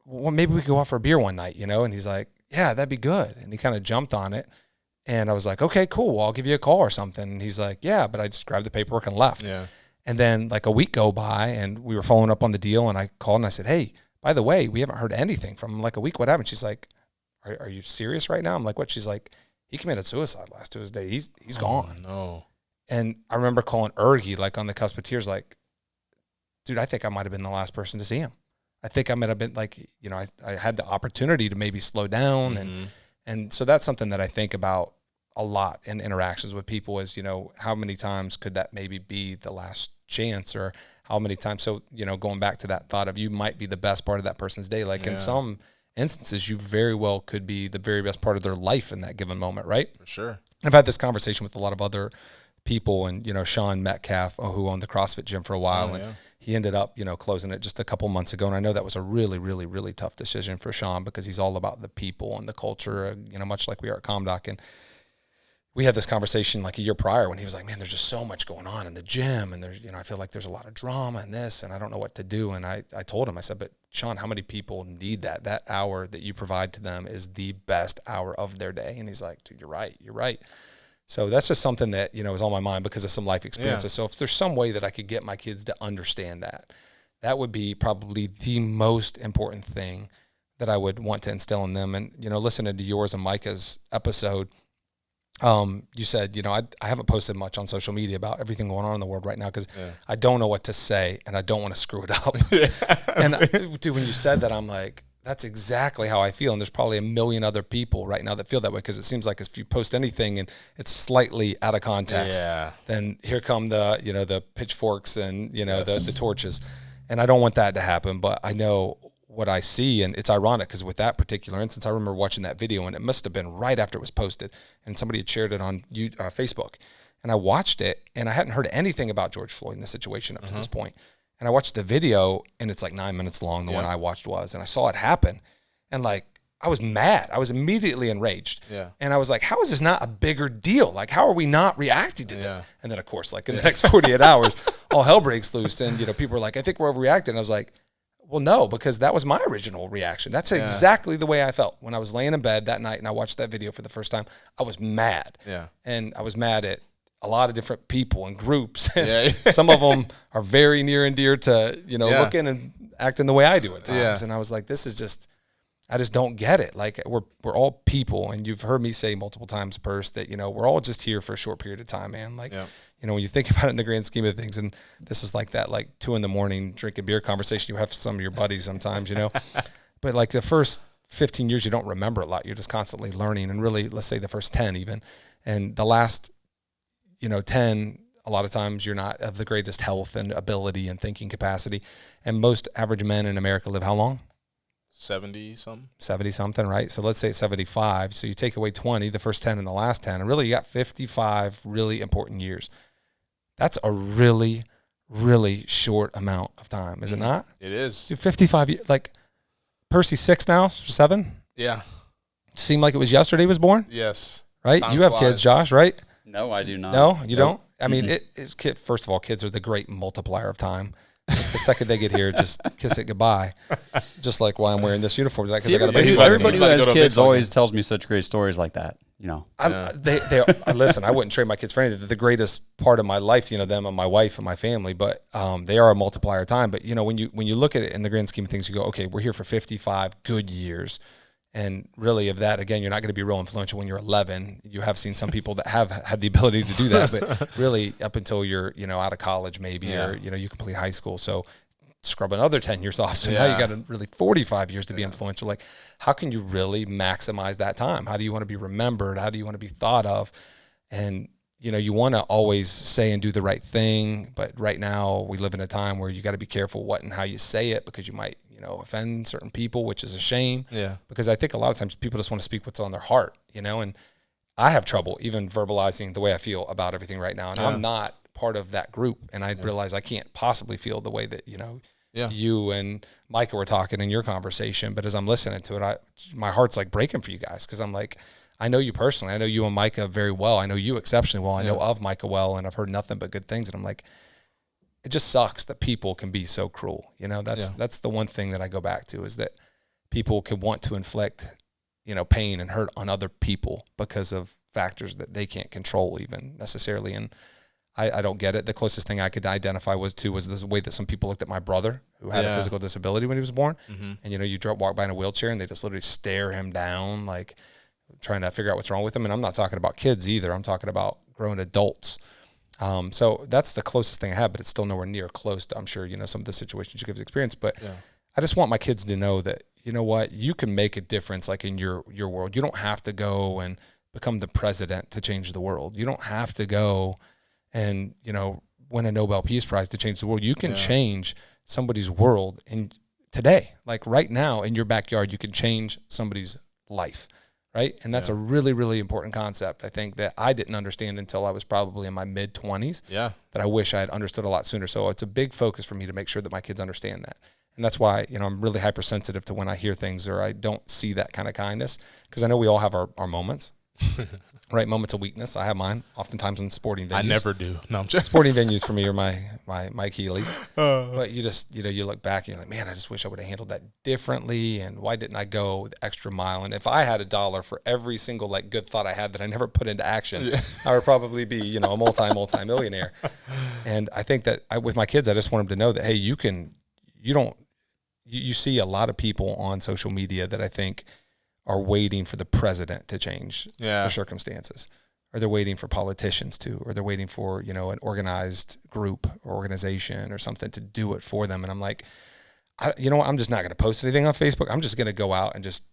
well, maybe we could go out for a beer one night, And he's like, yeah, that'd be good. And he kind of jumped on it. And I was like, okay, cool. Well, I'll give you a call or something. And he's like, yeah, but I just grabbed the paperwork and left. Yeah. And then like a week go by, and we were following up on the deal, and I called and I said, hey, by the way, we haven't heard anything from him. Like a week, what happened? She's like, are you serious right now? I'm like, what? She's like, he committed suicide last Tuesday. He's gone. No. And I remember calling Ergie, like on the cusp of tears, like, dude, I think I might have been the last person to see him. I think I might have been like, I had the opportunity to maybe slow down. Mm-hmm. And so that's something that I think about a lot in interactions with people is, how many times could that maybe be the last chance, or how many times? So, going back to that thought of you might be the best part of that person's day. Like in some instances, you very well could be the very best part of their life in that given moment, right? For sure. I've had this conversation with a lot of other people, and Sean Metcalf, who owned the CrossFit gym for a while, and he ended up closing it just a couple months ago. And I know that was a really, really, really tough decision for Sean, because he's all about the people and the culture, much like we are at ComDoc. And we had this conversation like a year prior when he was like, man, there's just so much going on in the gym, and there's, I feel like there's a lot of drama in this, and I don't know what to do. And I told him, I said, but Sean, how many people need that? That hour that you provide to them is the best hour of their day. And he's like, dude, you're right. So that's just something that, is on my mind because of some life experiences. Yeah. So if there's some way that I could get my kids to understand that would be probably the most important thing that I would want to instill in them. And, listening to yours and Micah's episode, you said, I haven't posted much on social media about everything going on in the world right now because I don't know what to say and I don't want to screw it up. And dude, when you said that, I'm like, that's exactly how I feel. And there's probably a million other people right now that feel that way, because it seems like if you post anything and it's slightly out of context, then here come the pitchforks and, the torches. And I don't want that to happen, but I know what I see, and it's ironic because with that particular instance, I remember watching that video, and it must have been right after it was posted, and somebody had shared it on Facebook, and I watched it, and I hadn't heard anything about George Floyd in the situation up to this point, and I watched the video, and it's like 9 minutes long, the one I watched was, and I saw it happen, and like I was mad. I was immediately enraged. Yeah. And I was like, how is this not a bigger deal? Like, how are we not reacting to that? And then, of course, like in the next 48 hours, all hell breaks loose. And, people were like, I think we're overreacting. And I was like, well, no, because that was my original reaction. That's exactly the way I felt when I was laying in bed that night and I watched that video for the first time. I was mad. Yeah. And I was mad at a lot of different people and groups. Some of them are very near and dear to, looking and acting the way I do at times. And I was like, this is just, I just don't get it. Like we're all people, and you've heard me say multiple times, Perci, that, we're all just here for a short period of time, man. Like, when you think about it in the grand scheme of things, and this is like that, like 2 a.m. drinking beer conversation you have with some of your buddies sometimes, but like the first 15 years, you don't remember a lot. You're just constantly learning, and really, let's say the first 10 even, and the last, 10, a lot of times you're not of the greatest health and ability and thinking capacity. And most average men in America live how long? 70-something, right? So let's say it's 75. So you take away 20, the first 10 and the last 10, and really you got 55 really important years. That's a really, really short amount of time, is it not? It is. 55 years. Like, Perci's 6 now, 7? Yeah. Seemed like it was yesterday he was born? Yes. Right? Time you have flies. Kids, Josh, right? No, I do not. No, you don't? I mean, first of all, kids are the great multiplier of time. The second they get here, just kiss it goodbye. Just like why I'm wearing this uniform. Because I got a baseball. Everybody who has kids always tells me such great stories like that. They listen. I wouldn't trade my kids for anything. They're the greatest part of my life. Them and my wife and my family. But they are a multiplier of time. But when you look at it in the grand scheme of things, you go, okay, we're here for 55 good years. And really, of that, again, you're not going to be real influential when you're 11. You have seen some people that have had the ability to do that, but really up until you're, out of college maybe, or, you complete high school. So scrub another 10 years off. So now you got really 45 years to be influential. Like, how can you really maximize that time? How do you want to be remembered? How do you want to be thought of? And, you want to always say and do the right thing. But right now we live in a time where you got to be careful what and how you say it, because you might, offend certain people, which is a shame. Yeah. Because I think a lot of times people just want to speak what's on their heart, and I have trouble even verbalizing the way I feel about everything right now. And I'm not part of that group. And I realize I can't possibly feel the way that, you and Micah were talking in your conversation. But as I'm listening to it, my heart's like breaking for you guys. Cause I'm like, I know you personally. I know you and Micah very well. I know you exceptionally well. I know of Micah well, and I've heard nothing but good things. And I'm like, it just sucks that people can be so cruel. That's the one thing that I go back to, is that people can want to inflict, pain and hurt on other people because of factors that they can't control even necessarily. And I don't get it. The closest thing I could identify was this way that some people looked at my brother who had a physical disability when he was born. Mm-hmm. And, you walk by in a wheelchair and they just literally stare him down, like trying to figure out what's wrong with him. And I'm not talking about kids either. I'm talking about grown adults. So that's the closest thing I have, but it's still nowhere near close to, I'm sure, some of the situations you guys experience. But I just want my kids to know that, you can make a difference, like in your world. You don't have to go and become the president to change the world. You don't have to go and, win a Nobel Peace Prize to change the world. You can change somebody's world today, like right now in your backyard. You can change somebody's life. Right. And that's a really, really important concept, I think, that I didn't understand until I was probably in my mid-20s. Yeah. That I wish I had understood a lot sooner. So it's a big focus for me to make sure that my kids understand that. And that's why, I'm really hypersensitive to when I hear things or I don't see that kind of kindness, because I know we all have our moments. Right, moments of weakness. I have mine oftentimes in sporting venues. I never do. No, I'm just sporting venues for me are my Achilles. But you just, you look back and you're like, man, I just wish I would have handled that differently. And why didn't I go the extra mile? And if I had $1 for every single good thought I had that I never put into action, I would probably be, a multi-millionaire. And I think that with my kids, I just want them to know that, hey, you see a lot of people on social media that I think are waiting for the president to change their circumstances, or they're waiting for politicians to, or they're waiting for, an organized group or organization or something to do it for them. And I'm like, I'm just not going to post anything on Facebook. I'm just going to go out and just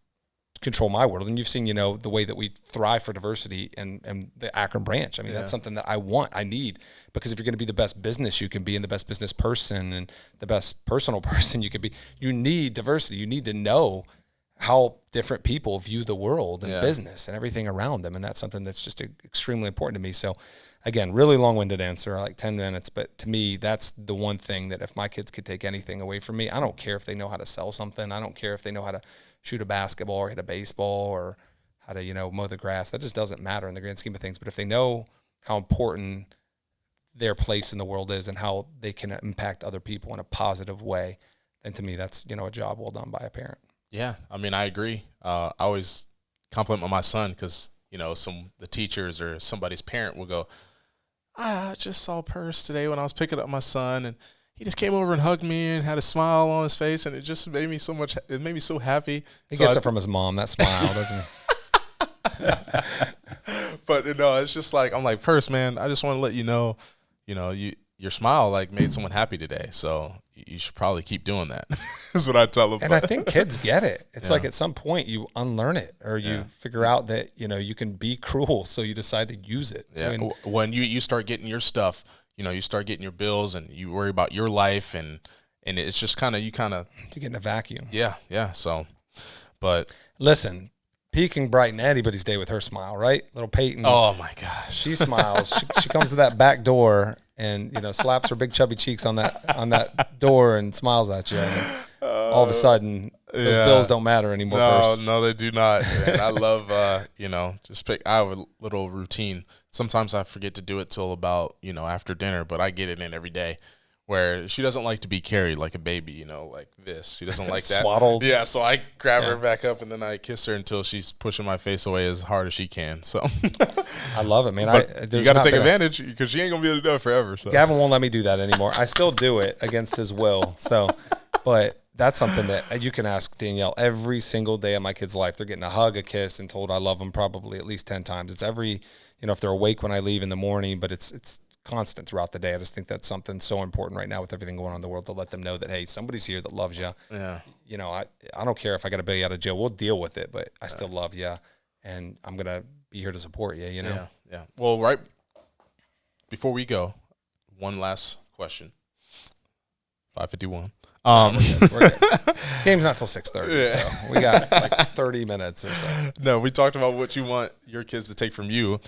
control my world. And you've seen, the way that we thrive for diversity and the Akron branch. I mean, that's something that I need, because if you're going to be the best business you can be and the best business person and the best personal person you can be, you need diversity. You need to know how different people view the world and business and everything around them. And that's something that's just extremely important to me. So again, really long-winded answer, like 10 minutes. But to me, that's the one thing that if my kids could take anything away from me, I don't care if they know how to sell something. I don't care if they know how to shoot a basketball or hit a baseball or how to, mow the grass. That just doesn't matter in the grand scheme of things. But if they know how important their place in the world is and how they can impact other people in a positive way, then to me, that's, a job well done by a parent. Yeah, I mean, I agree. I always compliment my son because, the teachers or somebody's parent will go, I just saw Perci today when I was picking up my son, and he just came over and hugged me and had a smile on his face, and it just made me so happy. He gets it from his mom, that smile, doesn't he? But it's just like, I'm like, Perci, man, I just want to let you know, your smile like made someone happy today. So you should probably keep doing that. That's what I tell them. And I think kids get it. It's like at some point you unlearn it or you figure out that, you can be cruel. So you decide to use it. Yeah. When you start getting your stuff, you start getting your bills and you worry about your life and it's just to get in a vacuum. Yeah. Yeah. So, but listen, P can brighten anybody's day with her smile, right? Little Peyton. Oh my gosh. She smiles. she comes to that back door and, slaps her big chubby cheeks on that door and smiles at you. And all of a sudden, those bills don't matter anymore. No, they do not. And I love, I have a little routine. Sometimes I forget to do it till about, after dinner, but I get it in every day. Where she doesn't like to be carried like a baby, like this. She doesn't like that. Swaddled. Yeah, so I grab her back up and then I kiss her until she's pushing my face away as hard as she can. So I love it, man. You got to take advantage because she ain't going to be able to do it forever. So. Gavin won't let me do that anymore. I still do it against his will. So, but that's something that you can ask Danielle every single day of my kid's life. They're getting a hug, a kiss, and told I love them probably at least 10 times. It's every, if they're awake when I leave in the morning, but it's constant throughout the day. I just think that's something so important right now with everything going on in the world to let them know that, hey, somebody's here that loves you. Yeah. I don't care if I got to bail you out of jail. We'll deal with it, but I still love you, and I'm going to be here to support you, Yeah. Well, right before we go, one last question. 5:51. We're good. Game's not till 6:30, so we got like 30 minutes or so. No, we talked about what you want your kids to take from you.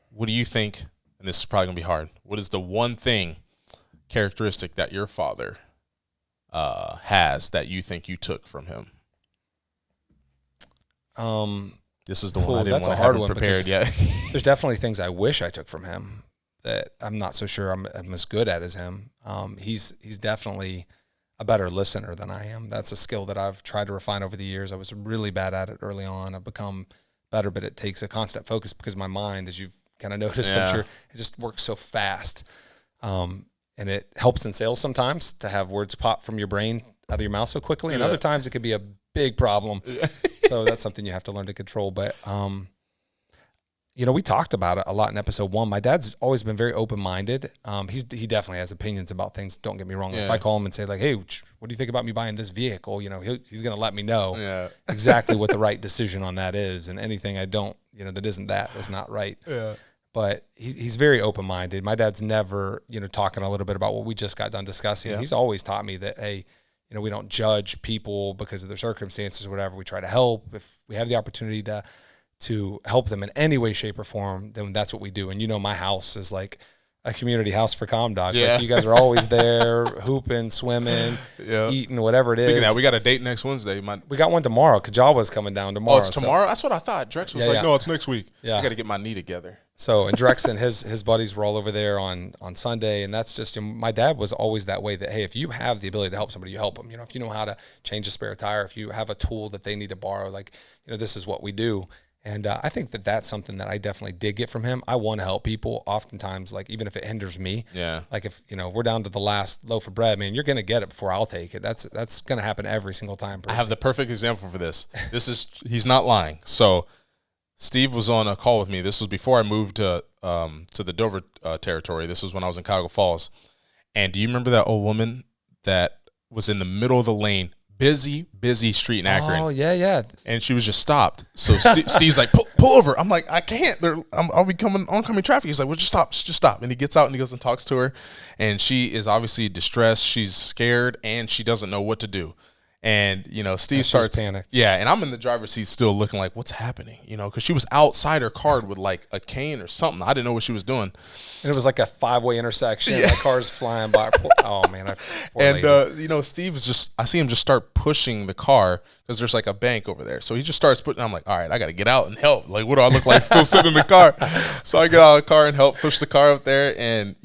What do you think? And this is probably going to be hard. What is the one characteristic that your father has that you think you took from him? This is the one I didn't want to have him prepared yet. There's definitely things I wish I took from him that I'm not so sure I'm as good at as him. He's definitely a better listener than I am. That's a skill that I've tried to refine over the years. I was really bad at it early on. I've become better, but it takes a constant focus because my mind, as you've kind of noticed, I'm sure, it just works so fast. And it helps in sales sometimes to have words pop from your brain out of your mouth so quickly. And other times it could be a big problem. So that's something you have to learn to control. But, we talked about it a lot in episode 1. My dad's always been very open-minded. He definitely has opinions about things. Don't get me wrong. If I call him and say like, hey, what do you think about me buying this vehicle? He's going to let me know exactly what the right decision on that is. And anything I don't, that isn't that is not right. Yeah. But he's very open-minded. My dad's never, talking a little bit about what we just got done discussing. Yeah. He's always taught me that, hey, we don't judge people because of their circumstances or whatever. We try to help. If we have the opportunity to help them in any way, shape, or form, then that's what we do. And my house is like a community house for ComDog. Yeah. Like you guys are always there, hooping, swimming, eating, whatever it is. Speaking of that, we got a date next Wednesday. We got one tomorrow. Kajawa's coming down tomorrow. Oh, it's tomorrow? That's what I thought. Drex was no, it's next week. Yeah. I got to get my knee together. So, and Drex and his buddies were all over there on Sunday, and that's just, my dad was always that way that, hey, if you have the ability to help somebody, you help them. If you know how to change a spare tire, if you have a tool that they need to borrow, like, this is what we do. And I think that's something that I definitely did get from him. I want to help people oftentimes, like even if it hinders me. Yeah. Like if, we're down to the last loaf of bread, man, you're going to get it before I'll take it. That's going to happen every single time. I have the perfect example for this. He's not lying. So Steve was on a call with me. This was before I moved to the Dover territory. This was when I was in Cuyahoga Falls. And do you remember that old woman that was in the middle of the lane? Busy street in Akron. Oh, yeah. And she was just stopped. So Steve's like, pull over. I'm like, I can't. I'll be coming oncoming traffic. He's like, well, just stop. And he gets out and he goes and talks to her. And she is obviously distressed. She's scared and she doesn't know what to do. And, Steve starts panicked. Yeah, and I'm in the driver's seat still looking like, what's happening? Because she was outside her car with like a cane or something. I didn't know what she was doing. And it was like a 5-way intersection. Like cars flying by. Oh, man. Steve is I see him just start pushing the car because there's like a bank over there. So he just starts I'm like, all right, I got to get out and help. Like, what do I look like still sitting in the car? So I get out of the car and help push the car up there. And,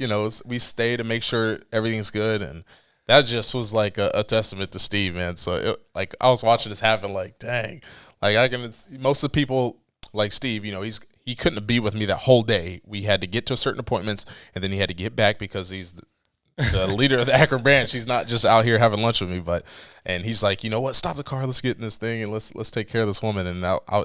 we stay to make sure everything's good. And that just was like a testament to Steve, man. So I was watching this happen, like, dang, like most of the people like Steve, he couldn't be with me that whole day. We had to get to certain appointments, and then he had to get back because he's the leader of the Akron branch. He's not just out here having lunch with me, and he's like, you know what? Stop the car. Let's get in this thing and let's take care of this woman. And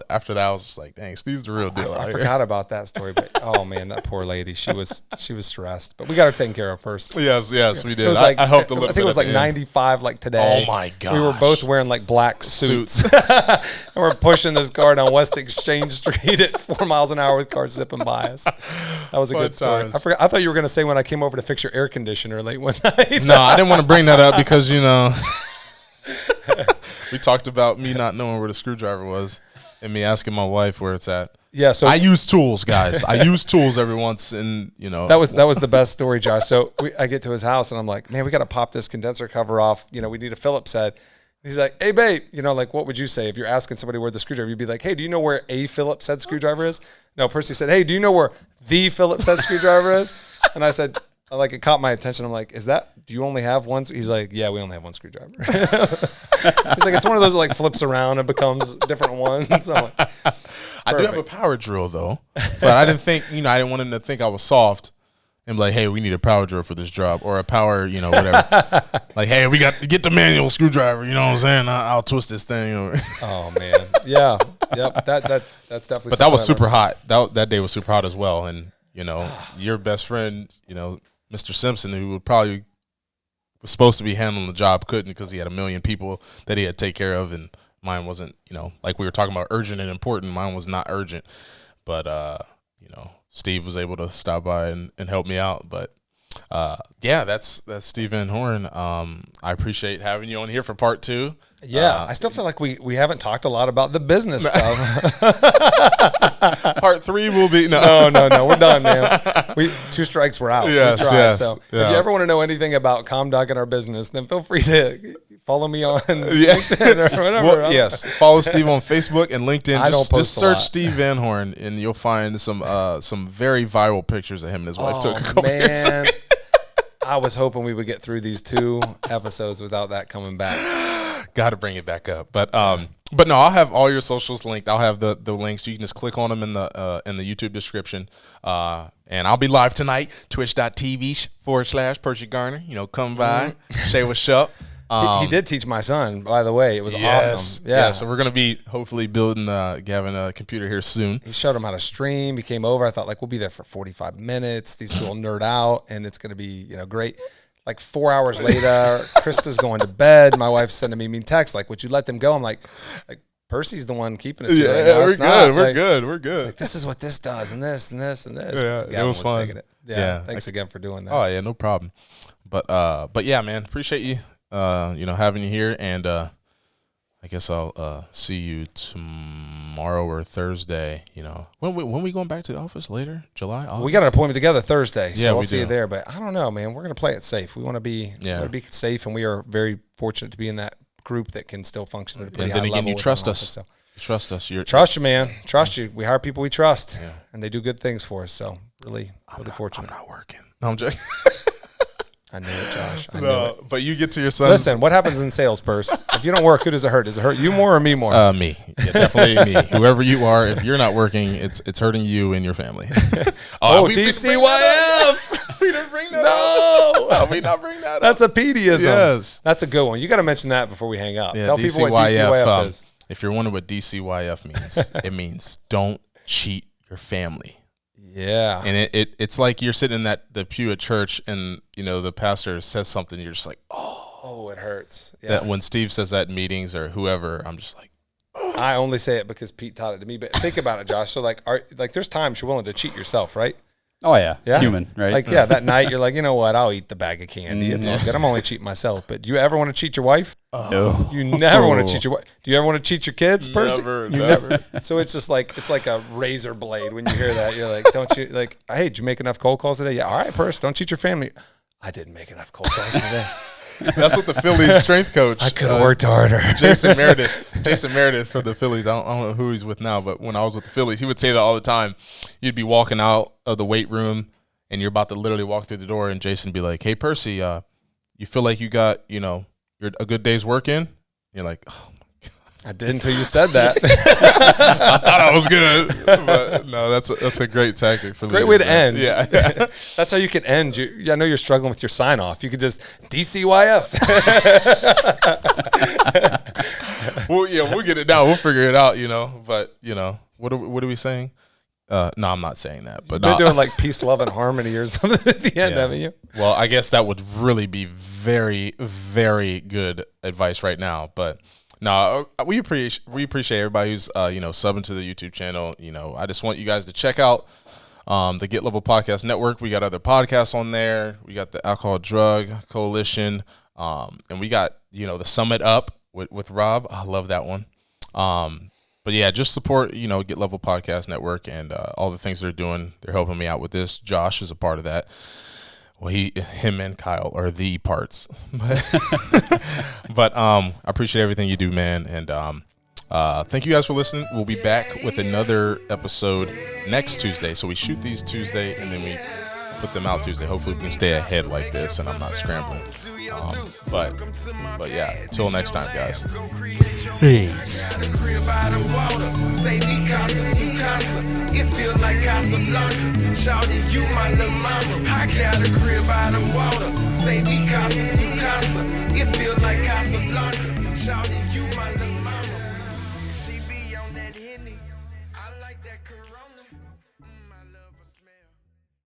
after that, I was just like, dang, Steve's the real deal. I forgot about that story, but oh man, that poor lady. She was stressed, but we got her taken care of first. Yes, we did. It was like, I helped a little I think it was like 95, like today. Oh my god, we were both wearing like black suits. And we're pushing this car down West Exchange Street at 4 miles an hour with cars zipping by us. That was a good story. I forgot. I thought you were going to say when I came over to fix your air conditioner late one night. No, I didn't want to bring that up because we talked about me not knowing where the screwdriver was and me asking my wife where it's at. Yeah, so I use tools, guys. I use tools every once, and that was the best story, Josh. So I get to his house and I'm like, man, we got to pop this condenser cover off. We need a Phillips head. He's like, hey, babe, like, what would you say if you're asking somebody where the screwdriver? You'd be like, hey, do you know where a Phillips head screwdriver is? No, Percy said, hey, do you know where the Phillips head screwdriver is? And I said, it caught my attention. I'm like, do you only have one? He's like, yeah, we only have one screwdriver. He's like, it's one of those that like flips around and becomes different ones. I'm like, I do have a power drill though, but I didn't think, I didn't want him to think I was soft and be like, hey, we need a power drill for this job or a power, whatever. Like, hey, we got to get the manual screwdriver. You know what I'm saying? I'll twist this thing. Oh man, yeah, yep. That's definitely. But that was super hot. That day was super hot as well, and your best friend, Mr. Simpson, who was supposed to be handling the job, couldn't because he had a million people that he had to take care of, and mine wasn't, like we were talking about urgent and important. Mine was not urgent, but Steve was able to stop by and help me out. But that's Steve VanHorn. I appreciate having you on here for part 2. Yeah, I still feel like we haven't talked a lot about the business stuff. Part 3 will be no, we're done, man. 2 strikes, we're out. Yes, we tried. yes, so yeah. If you ever want to know anything about ComDoc and our business, then feel free to follow me on LinkedIn or whatever. Well, yes, follow Steve on Facebook and LinkedIn. Just search a lot. Steve VanHorn and you'll find some very viral pictures of him and his wife took a couple years ago. I was hoping we would get through these 2 episodes without that coming back. Got to bring it back up, but no, I'll have all your socials linked. I'll have the links. You can just click on them in the YouTube description. And I'll be live tonight, twitch.tv/Perci Garner. Come by, say what's up. He did teach my son, by the way. It was awesome. Yeah. So we're going to be hopefully building Gavin a computer here soon. He showed him how to stream. He came over. I thought, we'll be there for 45 minutes. These two will nerd out, and it's going to be, great. Like 4 hours later, Krista's going to bed. My wife's sending me mean texts, would you let them go? I'm like Percy's the one keeping us here. Yeah, we're good. We're good. We're good. It's this is what this does, and this, and this, and this. Yeah, Gavin it was fun. taking it. Yeah. Thanks again for doing that. Oh, yeah, no problem. But yeah, man, appreciate you. Having you here, and I guess I'll see you tomorrow or Thursday. When we going back to the office later? July? August? We got an appointment together Thursday, so yeah, I'll see you there. But I don't know, man. We're gonna play it safe. We want to be safe, and we are very fortunate to be in that group that can still function at a pretty high level. And then again, you trust us. So. You trust us. Trust you, man. Trust you. We hire people we trust, and they do good things for us. So really fortunate. I'm not working. No, I'm joking. I knew it, Josh. I knew it. But you get to your son. Listen, what happens in sales, Perce? If you don't work, who does it hurt? Does it hurt you more or me more? Me. Yeah, definitely me. Whoever you are, if you're not working, it's hurting you and your family. DCYF. We didn't bring that up. No. We not bring that up. That's a PDism. Yes. That's a good one. You got to mention that before we hang up. Yeah, Tell people what DCYF is. If you're wondering what DCYF means, it means don't cheat your family. Yeah. And it's like you're sitting in the pew at church and, the pastor says something, you're just like, oh, it hurts. Yeah. That when Steve says that in meetings or whoever, I'm just like, I only say it because Pete taught it to me, but think about it, Josh. So there's times you're willing to cheat yourself, right? Oh yeah, Yeah. human, right? Like, yeah, that night you're like, you know what? I'll eat the bag of candy. It's all good. I'm only cheating myself. But do you ever want to cheat your wife? No. You never want to cheat your wife. Do you ever want to cheat your kids, Percy? Never. So it's just like, it's like a razor blade when you hear that. You're like, don't you, like, hey, did you make enough cold calls today? Yeah. All right, Percy, don't cheat your family. I didn't make enough cold calls today. That's what the Phillies strength coach. I could have worked harder. Jason Meredith for the Phillies. I don't know who he's with now, but when I was with the Phillies, he would say that all the time. You'd be walking out of the weight room, and you're about to literally walk through the door, and Jason would be like, "Hey, Percy, you feel like you got, a good day's work in?" You're like, "Oh my God." I did until you said that. I thought I was good, but no, that's a great tactic for Great way to man. end. Yeah. That's how you can end. I know you're struggling with your sign off. You could just DCYF. Well, yeah, we'll get it down. We'll figure it out, But what are we saying? No, I'm not saying that. But You're doing like peace, love, and harmony or something at the end, haven't you? Well, I guess that would really be very, very good advice right now. But no, we appreciate everybody who's subbing to the YouTube channel. I just want you guys to check out the Get Level Podcast Network. We got other podcasts on there. We got the Alcohol Drug Coalition, and we got the Summit Up with Rob. I love that one. But yeah, just support, Get Level Podcast Network and all the things they're doing. They're helping me out with this. Josh is a part of that. Well, him and Kyle are the parts. But I appreciate everything you do, man. And thank you guys for listening. We'll be back with another episode next Tuesday. So we shoot these Tuesday, and then we put them out Tuesday. Hopefully we can stay ahead like this, and I'm not scrambling. But yeah, until next time, guys. Peace. It feels like Casablanca. Shawty, you my little mama. I got a crib out of water. Say me Casa Sucasa. It feels like Casablanca. Shawty.